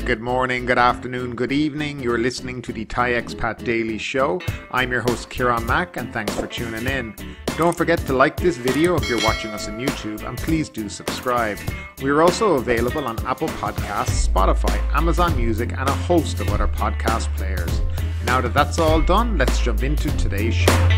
Good morning, good afternoon, good evening. You're listening to the Thai Expat Daily Show. I'm your host Kieran Mack and thanks for tuning in. Don't forget to like this video if you're watching us on YouTube and please do subscribe. We're also available on Apple Podcasts, Spotify, Amazon Music and a host of other podcast players. Now that that's all done, let's jump into today's show.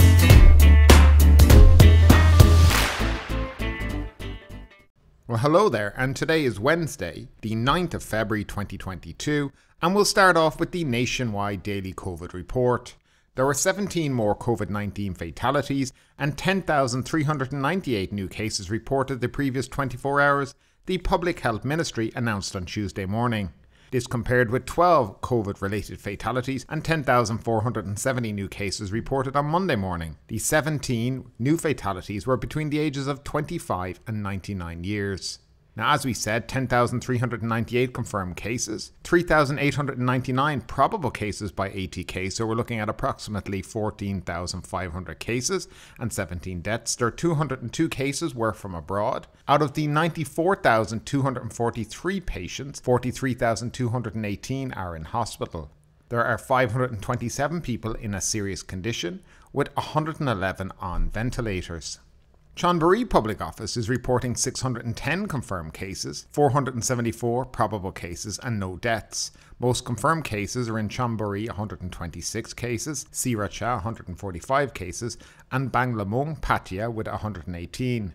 Well, hello there, and today is Wednesday, the 9th of February 2022, and we'll start off with the nationwide daily COVID report. There were 17 more COVID-19 fatalities and 10,398 new cases reported the previous 24 hours, the Public Health Ministry announced on Tuesday morning. This compared with 12 COVID-related fatalities and 10,470 new cases reported on Monday morning. The 17 new fatalities were between the ages of 25 and 99 years. Now, as we said, 10,398 confirmed cases, 3,899 probable cases by ATK, so we're looking at approximately 14,500 cases and 17 deaths. There are 202 cases were from abroad. Out of the 94,243 patients, 43,218 are in hospital. There are 527 people in a serious condition, with 111 on ventilators. Chonburi Public Office is reporting 610 confirmed cases, 474 probable cases and no deaths. Most confirmed cases are in Chonburi, 126 cases, Sriracha 145 cases and Banglamung, Pattaya with 118.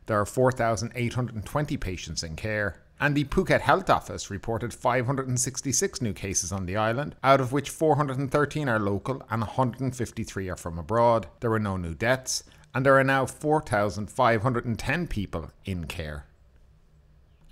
There are 4,820 patients in care. And the Phuket Health Office reported 566 new cases on the island, out of which 413 are local and 153 are from abroad. There were no new deaths. And there are now 4,510 people in care.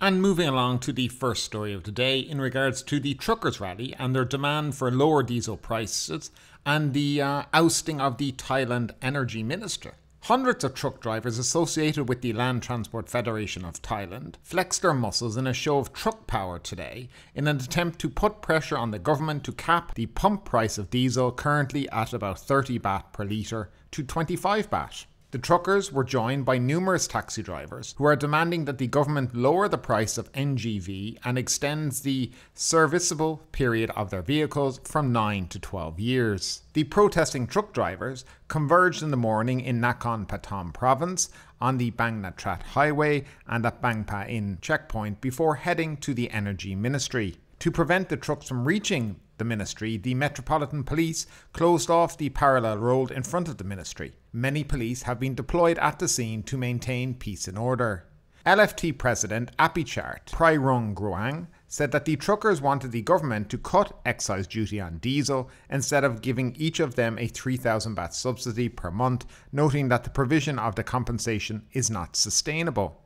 And moving along to the first story of the day in regards to the truckers' rally and their demand for lower diesel prices and the ousting of the Thailand energy minister. Hundreds of truck drivers associated with the Land Transport Federation of Thailand flexed their muscles in a show of truck power today in an attempt to put pressure on the government to cap the pump price of diesel, currently at about 30 baht per litre, to 25 baht. The truckers were joined by numerous taxi drivers who are demanding that the government lower the price of NGV and extends the serviceable period of their vehicles from 9 to 12 years. The protesting truck drivers converged in the morning in Nakhon Pathom province on the Bang Natrat highway and at Bang Pa In checkpoint before heading to the Energy Ministry. To prevent the trucks from reaching the ministry, the Metropolitan Police closed off the parallel road in front of the ministry. Many police have been deployed at the scene to maintain peace and order. LTFT President Apichat Prairong Gruang said that the truckers wanted the government to cut excise duty on diesel instead of giving each of them a 3,000 baht subsidy per month, noting that the provision of the compensation is not sustainable.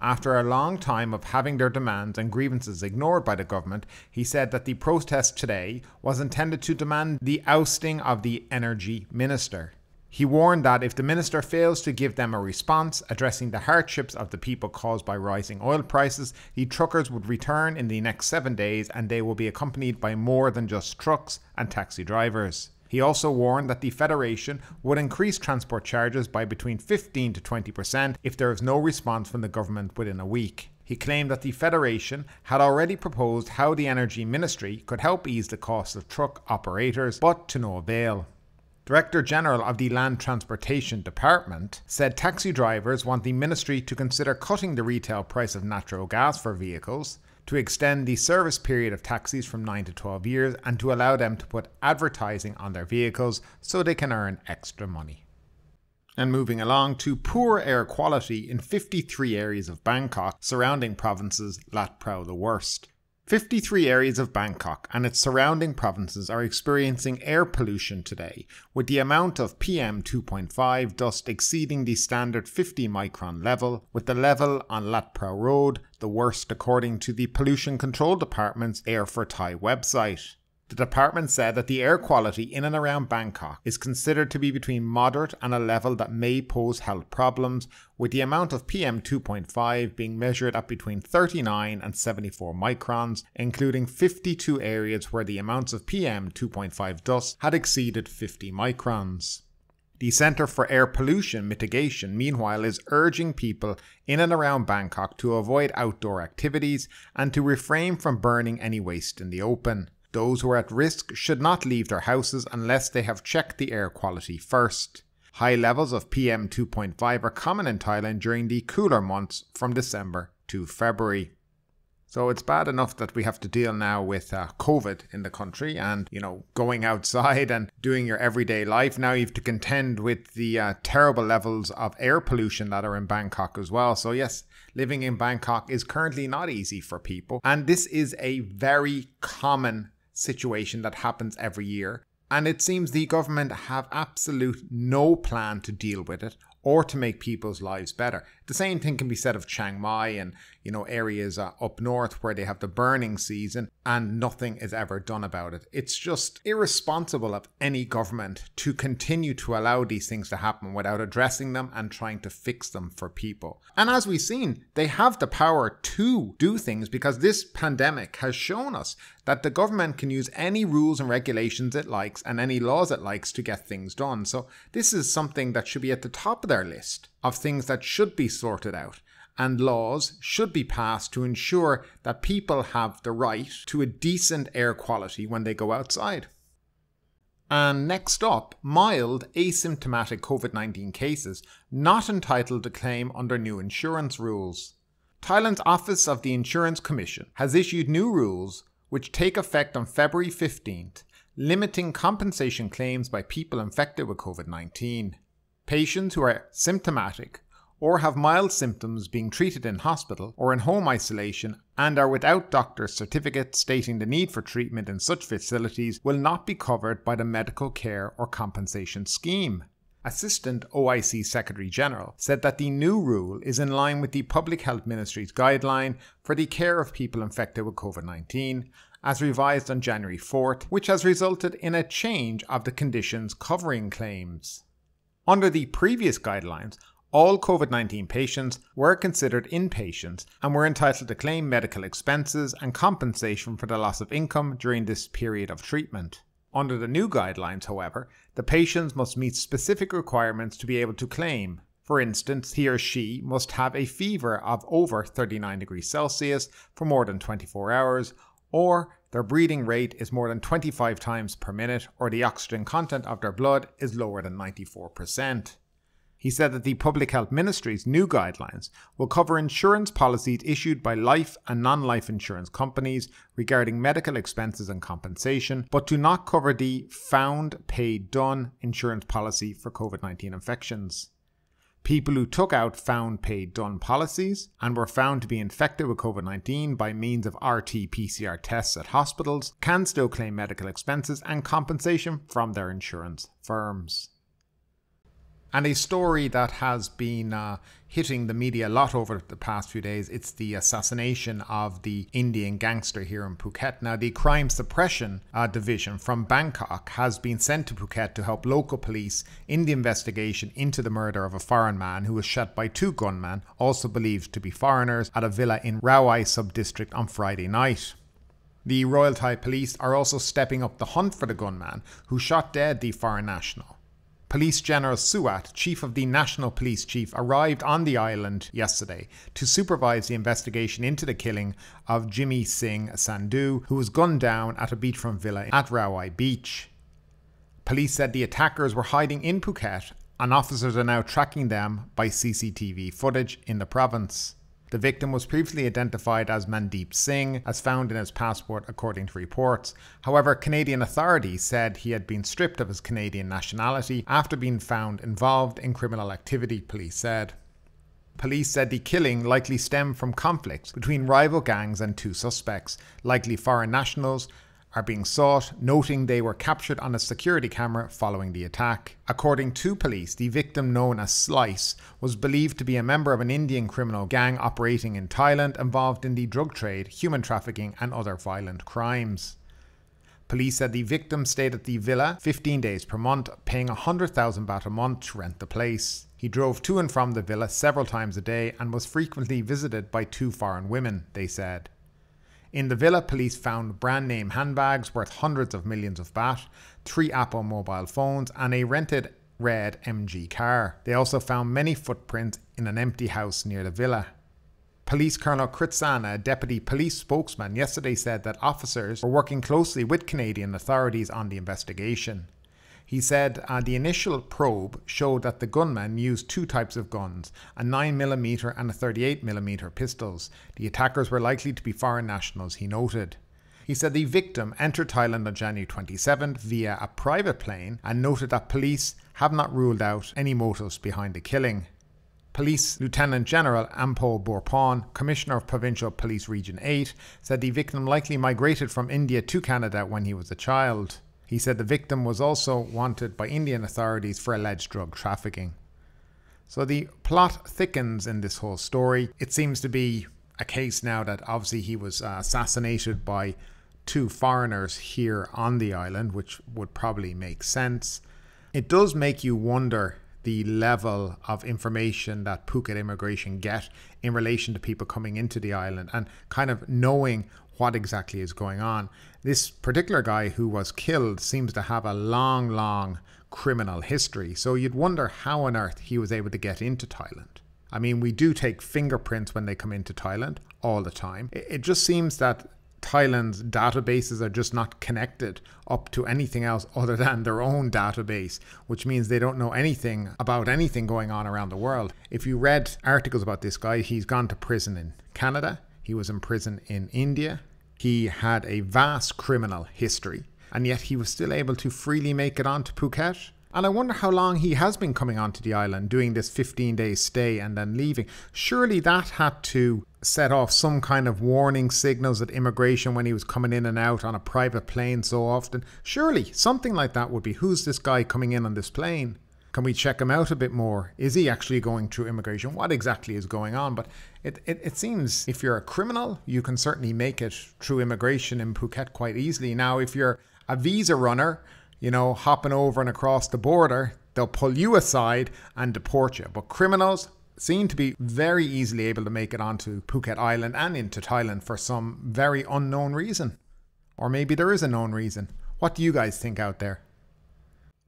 After a long time of having their demands and grievances ignored by the government, he said that the protest today was intended to demand the ousting of the energy minister. He warned that if the minister fails to give them a response addressing the hardships of the people caused by rising oil prices, the truckers would return in the next 7 days and they will be accompanied by more than just trucks and taxi drivers. He also warned that the Federation would increase transport charges by between 15 to 20% if there is no response from the government within a week. He claimed that the Federation had already proposed how the Energy Ministry could help ease the costs of truck operators, but to no avail. Director General of the Land Transportation Department said taxi drivers want the ministry to consider cutting the retail price of natural gas for vehicles, to extend the service period of taxis from 9 to 12 years and to allow them to put advertising on their vehicles so they can earn extra money. And moving along to poor air quality in 53 areas of Bangkok, surrounding provinces, Lat Phrao the worst. 53 areas of Bangkok and its surrounding provinces are experiencing air pollution today, with the amount of PM2.5 dust exceeding the standard 50 micron level, with the level on Lat Phrao Road the worst according to the Pollution Control Department's Air for Thai website. The department said that the air quality in and around Bangkok is considered to be between moderate and a level that may pose health problems, with the amount of PM2.5 being measured at between 39 and 74 microns, including 52 areas where the amounts of PM2.5 dust had exceeded 50 microns. The Centre for Air Pollution Mitigation, meanwhile, is urging people in and around Bangkok to avoid outdoor activities and to refrain from burning any waste in the open. Those who are at risk should not leave their houses unless they have checked the air quality first. High levels of PM 2.5 are common in Thailand during the cooler months from December to February. So it's bad enough that we have to deal now with COVID in the country and, going outside and doing your everyday life. Now you have to contend with the terrible levels of air pollution that are in Bangkok as well. So yes, living in Bangkok is currently not easy for people. And this is a very common situation that happens every year. And it seems the government have absolute no plan to deal with it or to make people's lives better. The same thing can be said of Chiang Mai and, areas up north where they have the burning season and nothing is ever done about it. It's just irresponsible of any government to continue to allow these things to happen without addressing them and trying to fix them for people. And as we've seen, they have the power to do things because this pandemic has shown us that the government can use any rules and regulations it likes and any laws it likes to get things done. So this is something that should be at the top of their list of things that should be sorted out. And laws should be passed to ensure that people have the right to a decent air quality when they go outside. And next up, mild asymptomatic COVID-19 cases not entitled to claim under new insurance rules. Thailand's Office of the Insurance Commission has issued new rules which take effect on February 15th, limiting compensation claims by people infected with COVID-19. Patients who are symptomatic or have mild symptoms being treated in hospital or in home isolation and are without doctor's certificate stating the need for treatment in such facilities will not be covered by the medical care or compensation scheme. Assistant OIC Secretary General said that the new rule is in line with the Public Health Ministry's guideline for the care of people infected with COVID-19, as revised on January 4th, which has resulted in a change of the conditions covering claims. Under the previous guidelines, all COVID-19 patients were considered inpatients and were entitled to claim medical expenses and compensation for the loss of income during this period of treatment. Under the new guidelines, however, the patients must meet specific requirements to be able to claim. For instance, he or she must have a fever of over 39 degrees Celsius for more than 24 hours, or their breathing rate is more than 25 times per minute, or the oxygen content of their blood is lower than 94%. He said that the Public Health Ministry's new guidelines will cover insurance policies issued by life and non-life insurance companies regarding medical expenses and compensation, but do not cover the found, paid, done insurance policy for COVID-19 infections. People who took out found, paid, done policies and were found to be infected with COVID-19 by means of RT-PCR tests at hospitals can still claim medical expenses and compensation from their insurance firms. And a story that has been hitting the media a lot over the past few days, it's the assassination of the Indian gangster here in Phuket. Now, the Crime Suppression Division from Bangkok has been sent to Phuket to help local police in the investigation into the murder of a foreign man who was shot by two gunmen, also believed to be foreigners, at a villa in Rao sub-district on Friday night. The Royal Thai Police are also stepping up the hunt for the gunman who shot dead the foreign national. Police General Suat, Chief of the National Police Chief, arrived on the island yesterday to supervise the investigation into the killing of Jimmy Singh Sandhu, who was gunned down at a beachfront villa at Rao Beach. Police said the attackers were hiding in Phuket and officers are now tracking them by CCTV footage in the province. The victim was previously identified as Mandeep Singh, as found in his passport according to reports. However, Canadian authorities said he had been stripped of his Canadian nationality after being found involved in criminal activity, police said. Police said the killing likely stemmed from conflicts between rival gangs and two suspects, likely foreign nationals, are being sought, noting they were captured on a security camera following the attack. According to police, the victim, known as Slice, was believed to be a member of an Indian criminal gang operating in Thailand involved in the drug trade, human trafficking and other violent crimes. Police said the victim stayed at the villa 15 days per month, paying 100,000 baht a month to rent the place. He drove to and from the villa several times a day and was frequently visited by two foreign women, they said. In the villa, police found brand name handbags worth hundreds of millions of baht, 3 Apple mobile phones and a rented red MG car. They also found many footprints in an empty house near the villa. Police Colonel Kritsana, a deputy police spokesman, yesterday said that officers were working closely with Canadian authorities on the investigation. He said the initial probe showed that the gunman used two types of guns, a 9mm and a 38mm pistols. The attackers were likely to be foreign nationals, he noted. He said the victim entered Thailand on January 27th via a private plane and noted that police have not ruled out any motives behind the killing. Police Lieutenant General Ampol Borpon, Commissioner of Provincial Police Region 8, said the victim likely migrated from India to Canada when he was a child. He said the victim was also wanted by Indian authorities for alleged drug trafficking. So the plot thickens in this whole story. It seems to be a case now that obviously he was assassinated by two foreigners here on the island, which would probably make sense. It does make you wonder the level of information that Phuket immigration get in relation to people coming into the island and kind of knowing what exactly is going on. This particular guy who was killed seems to have a long criminal history, so you'd wonder how on earth he was able to get into Thailand. I mean, we do take fingerprints when they come into Thailand all the time. It just seems that Thailand's databases are just not connected up to anything else other than their own database, which means they don't know anything about anything going on around the world. If you read articles about this guy, he's gone to prison in Canada, he was in prison in India, he had a vast criminal history, and yet he was still able to freely make it onto Phuket. And I wonder how long he has been coming onto the island, doing this 15-day stay and then leaving. Surely that had to set off some kind of warning signals at immigration when he was coming in and out on a private plane so often. Surely something like that would be, who's this guy coming in on this plane? Can we check him out a bit more? Is he actually going through immigration? What exactly is going on? But it seems if you're a criminal, you can certainly make it through immigration in Phuket quite easily. Now, if you're a visa runner, you know, hopping over and across the border, they'll pull you aside and deport you. But criminals seem to be very easily able to make it onto Phuket Island and into Thailand for some very unknown reason. Or maybe there is a known reason. What do you guys think out there?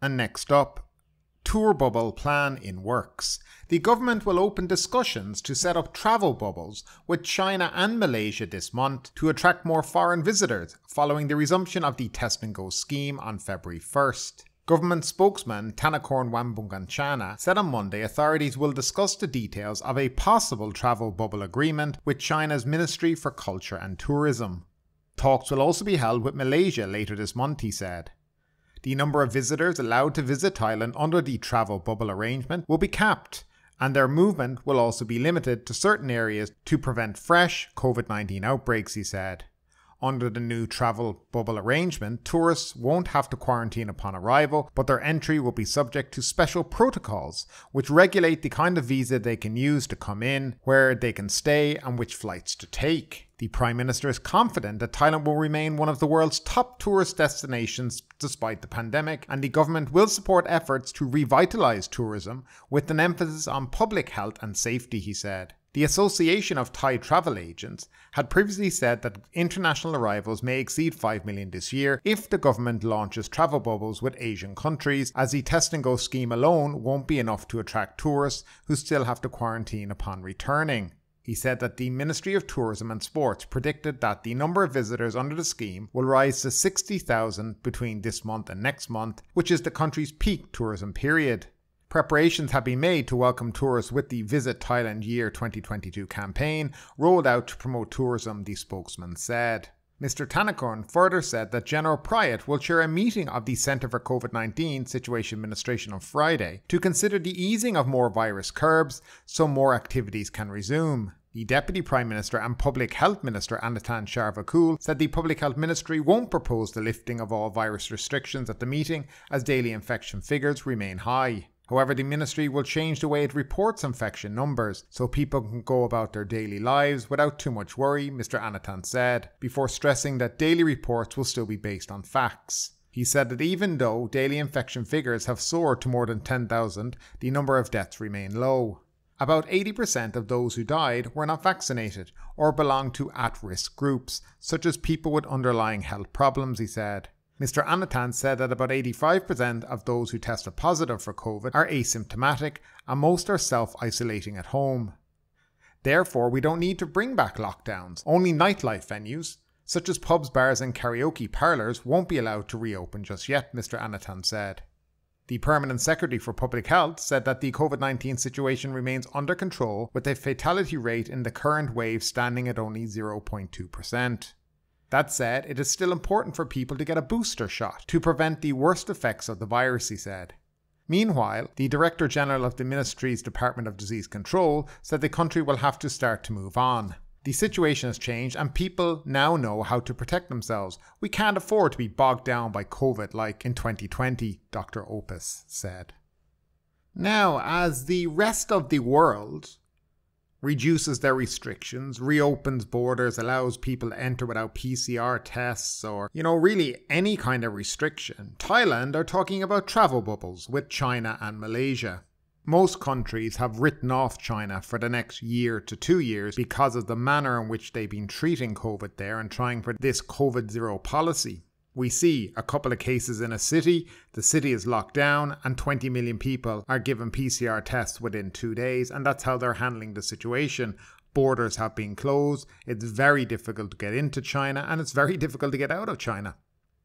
And next up, tour bubble plan in works. The government will open discussions to set up travel bubbles with China and Malaysia this month to attract more foreign visitors following the resumption of the Test and Go scheme on February 1st. Government spokesman Thanakorn Wambunganchana said on Monday authorities will discuss the details of a possible travel bubble agreement with China's Ministry for Culture and Tourism. Talks will also be held with Malaysia later this month, he said. The number of visitors allowed to visit Thailand under the travel bubble arrangement will be capped, and their movement will also be limited to certain areas to prevent fresh COVID-19 outbreaks, he said. Under the new travel bubble arrangement, tourists won't have to quarantine upon arrival, but their entry will be subject to special protocols, which regulate the kind of visa they can use to come in, where they can stay, and which flights to take. The Prime Minister is confident that Thailand will remain one of the world's top tourist destinations despite the pandemic, and the government will support efforts to revitalise tourism with an emphasis on public health and safety, he said. The Association of Thai Travel Agents had previously said that international arrivals may exceed 5 million this year if the government launches travel bubbles with Asian countries, as the Test and Go scheme alone won't be enough to attract tourists who still have to quarantine upon returning. He said that the Ministry of Tourism and Sports predicted that the number of visitors under the scheme will rise to 60,000 between this month and next month, which is the country's peak tourism period. Preparations have been made to welcome tourists with the Visit Thailand Year 2022 campaign rolled out to promote tourism, the spokesman said. Mr. Thanakorn further said that General Prayat will chair a meeting of the Centre for COVID-19 Situation Administration on Friday to consider the easing of more virus curbs so more activities can resume. The Deputy Prime Minister and Public Health Minister Anatan Charvakul said the Public Health Ministry won't propose the lifting of all virus restrictions at the meeting as daily infection figures remain high. However, the ministry will change the way it reports infection numbers so people can go about their daily lives without too much worry, Mr. Anatan said, before stressing that daily reports will still be based on facts. He said that even though daily infection figures have soared to more than 10,000, the number of deaths remain low. About 80% of those who died were not vaccinated or belonged to at-risk groups, such as people with underlying health problems, he said. Mr. Anatan said that about 85% of those who tested positive for COVID are asymptomatic and most are self-isolating at home. Therefore, we don't need to bring back lockdowns. Only nightlife venues, such as pubs, bars and karaoke parlours, won't be allowed to reopen just yet, Mr. Anatan said. The Permanent Secretary for Public Health said that the COVID-19 situation remains under control, with the fatality rate in the current wave standing at only 0.2%. That said, it is still important for people to get a booster shot to prevent the worst effects of the virus, he said. Meanwhile, the Director General of the Ministry's Department of Disease Control said the country will have to start to move on. The situation has changed and people now know how to protect themselves. We can't afford to be bogged down by COVID like in 2020, Dr. Opus said. Now, as the rest of the world reduces their restrictions, reopens borders, allows people to enter without PCR tests or, really any kind of restriction, Thailand are talking about travel bubbles with China and Malaysia. Most countries have written off China for the next year to 2 years because of the manner in which they've been treating COVID there and trying for this COVID zero policy. We see a couple of cases in a city, the city is locked down and 20 million people are given PCR tests within 2 days, and that's how they're handling the situation. Borders have been closed, it's very difficult to get into China and it's very difficult to get out of China.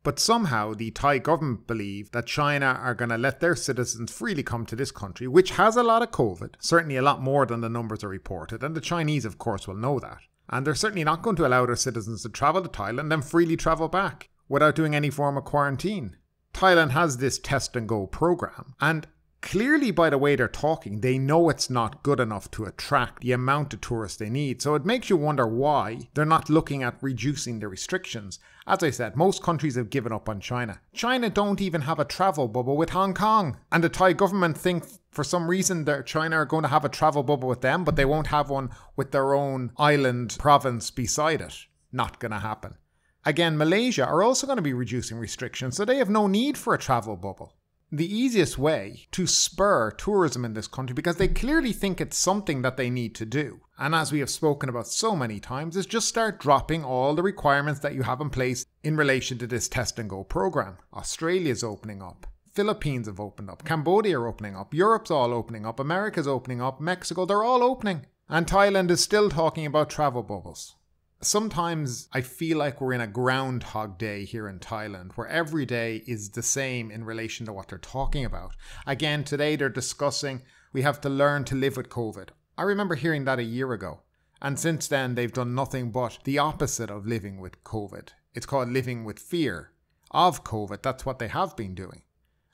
But somehow the Thai government believe that China are going to let their citizens freely come to this country, which has a lot of COVID, certainly a lot more than the numbers are reported, and the Chinese of course will know that. And they're certainly not going to allow their citizens to travel to Thailand and freely travel back without doing any form of quarantine. Thailand has this test and go program, and clearly by the way they're talking, they know it's not good enough to attract the amount of tourists they need. So it makes you wonder why they're not looking at reducing the restrictions. As I said, most countries have given up on China. China don't even have a travel bubble with Hong Kong. And the Thai government think for some reason that China are going to have a travel bubble with them, but they won't have one with their own island province beside it. Not going to happen. Again, Malaysia are also going to be reducing restrictions, so they have no need for a travel bubble. The easiest way to spur tourism in this country, because they clearly think it's something that they need to do, and as we have spoken about so many times, is just start dropping all the requirements that you have in place in relation to this test and go program. Australia's opening up. Philippines have opened up. Cambodia are opening up. Europe's all opening up. America's opening up. Mexico, they're all opening. And Thailand is still talking about travel bubbles. Sometimes I feel like we're in a Groundhog Day here in Thailand, where every day is the same in relation to what they're talking about. Again, today they're discussing we have to learn to live with COVID. I remember hearing that a year ago. And since then, they've done nothing but the opposite of living with COVID. It's called living with fear of COVID. That's what they have been doing.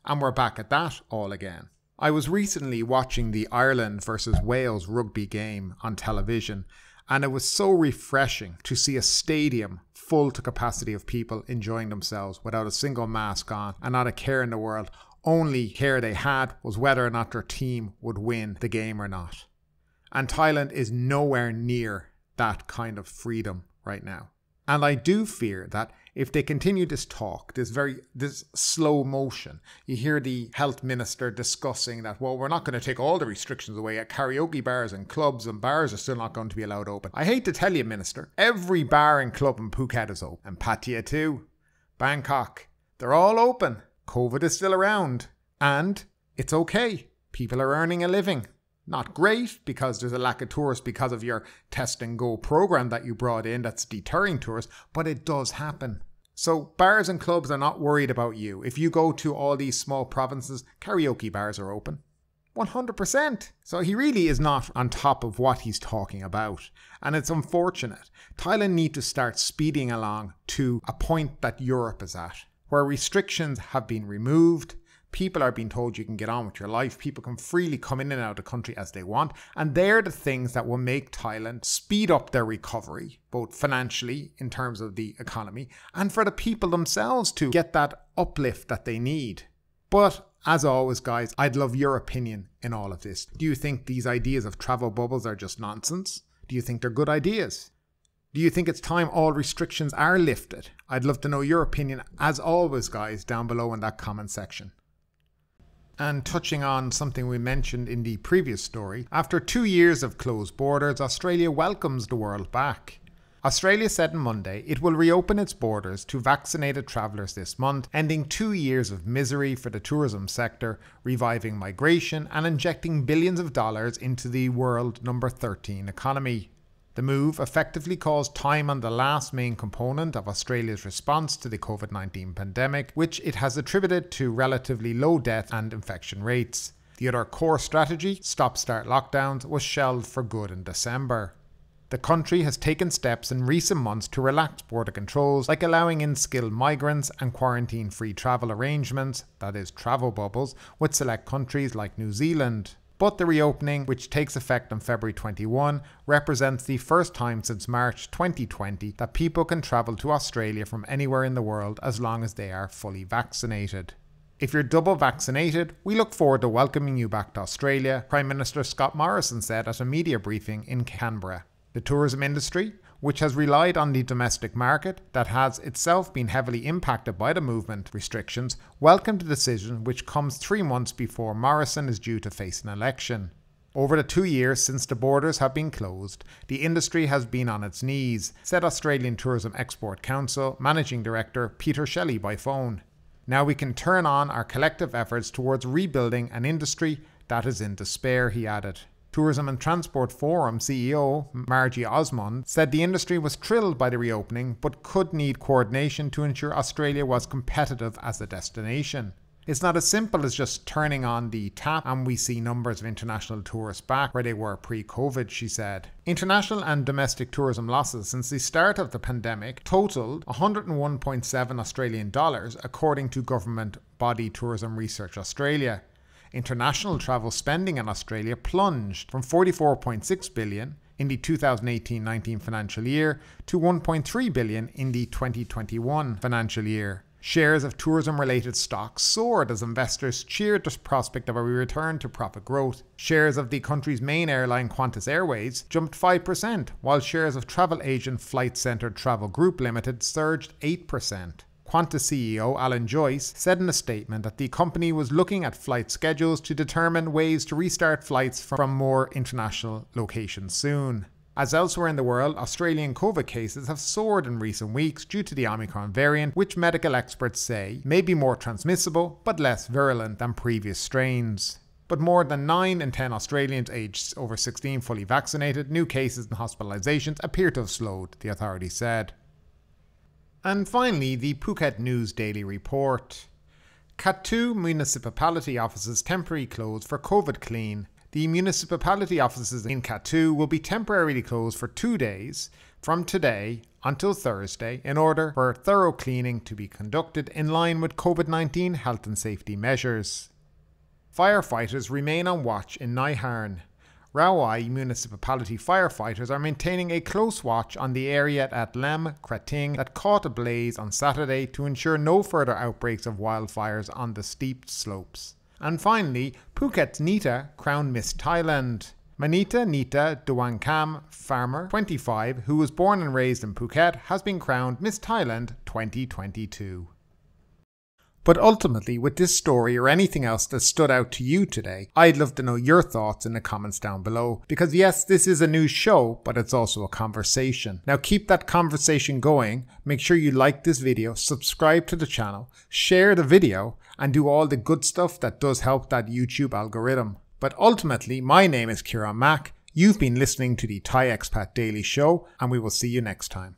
And we're back at that all again. I was recently watching the Ireland versus Wales rugby game on television, and it was so refreshing to see a stadium full to capacity of people enjoying themselves without a single mask on and not a care in the world. Only care they had was whether or not their team would win the game or not. And Thailand is nowhere near that kind of freedom right now. And I do fear that if they continue this talk, this slow motion, you hear the health minister discussing that, well, we're not going to take all the restrictions away. At karaoke bars and clubs and bars are still not going to be allowed open. I hate to tell you, minister, every bar and club in Phuket is open. And Pattaya too. Bangkok. They're all open. COVID is still around. And it's okay. People are earning a living. Not great because there's a lack of tourists because of your test and go program that you brought in that's deterring tourists, but it does happen. So bars and clubs are not worried about you. If you go to all these small provinces, karaoke bars are open. 100%. So he really is not on top of what he's talking about. And it's unfortunate. Thailand need to start speeding along to a point that Europe is at, where restrictions have been removed. People are being told you can get on with your life. People can freely come in and out of the country as they want. And they're the things that will make Thailand speed up their recovery, both financially in terms of the economy and for the people themselves to get that uplift that they need. But as always, guys, I'd love your opinion in all of this. Do you think these ideas of travel bubbles are just nonsense? Do you think they're good ideas? Do you think it's time all restrictions are lifted? I'd love to know your opinion, as always, guys, down below in that comment section. And touching on something we mentioned in the previous story, after 2 years of closed borders, Australia welcomes the world back. Australia said on Monday it will reopen its borders to vaccinated travellers this month, ending 2 years of misery for the tourism sector, reviving migration and injecting billions of dollars into the world number 13 economy. The move effectively calls time on the last main component of Australia's response to the COVID-19 pandemic, which it has attributed to relatively low death and infection rates. The other core strategy, stop-start lockdowns, was shelved for good in December. The country has taken steps in recent months to relax border controls, like allowing in skilled migrants and quarantine-free travel arrangements, that is, travel bubbles, with select countries like New Zealand. But the reopening, which takes effect on February 21, represents the first time since March 2020 that people can travel to Australia from anywhere in the world as long as they are fully vaccinated. If you're double vaccinated, we look forward to welcoming you back to Australia, Prime Minister Scott Morrison said at a media briefing in Canberra. The tourism industry, which has relied on the domestic market that has itself been heavily impacted by the movement restrictions, welcomed the decision, which comes 3 months before Morrison is due to face an election. Over the 2 years since the borders have been closed, the industry has been on its knees, said Australian Tourism Export Council Managing Director Peter Shelley by phone. Now we can turn on our collective efforts towards rebuilding an industry that is in despair, he added. Tourism and Transport Forum CEO Margie Osmond said the industry was thrilled by the reopening but could need coordination to ensure Australia was competitive as a destination. It's not as simple as just turning on the tap and we see numbers of international tourists back where they were pre-COVID, she said. International and domestic tourism losses since the start of the pandemic totaled $101.7 Australian dollars, according to government body Tourism Research Australia. International travel spending in Australia plunged from $44.6 billion in the 2018-19 financial year to $1.3 billion in the 2021 financial year. Shares of tourism-related stocks soared as investors cheered the prospect of a return to profit growth. Shares of the country's main airline Qantas Airways jumped 5%, while shares of travel agent Flight Centre Travel Group Limited surged 8%. Qantas CEO Alan Joyce said in a statement that the company was looking at flight schedules to determine ways to restart flights from more international locations soon. As elsewhere in the world, Australian COVID cases have soared in recent weeks due to the Omicron variant, which medical experts say may be more transmissible but less virulent than previous strains. But more than 9 in 10 Australians aged over 16 fully vaccinated, new cases and hospitalisations appear to have slowed, the authority said. And finally, the Phuket News Daily Report. Cat 2 municipality offices temporarily closed for COVID clean. The municipality offices in Cat 2 will be temporarily closed for 2 days from today until Thursday in order for thorough cleaning to be conducted in line with COVID-19 health and safety measures. Firefighters remain on watch in Nai Harn. Rawai municipality firefighters are maintaining a close watch on the area at Lem Krating that caught ablaze on Saturday to ensure no further outbreaks of wildfires on the steep slopes. And finally, Phuket's Nita crowned Miss Thailand. Manita Nita Duangkam, farmer, 25, who was born and raised in Phuket, has been crowned Miss Thailand 2022. But ultimately, with this story or anything else that stood out to you today, I'd love to know your thoughts in the comments down below. Because yes, this is a news show, but it's also a conversation. Now keep that conversation going, make sure you like this video, subscribe to the channel, share the video, and do all the good stuff that does help that YouTube algorithm. But ultimately, my name is Kieran Mack, you've been listening to the Thai Expat Daily Show, and we will see you next time.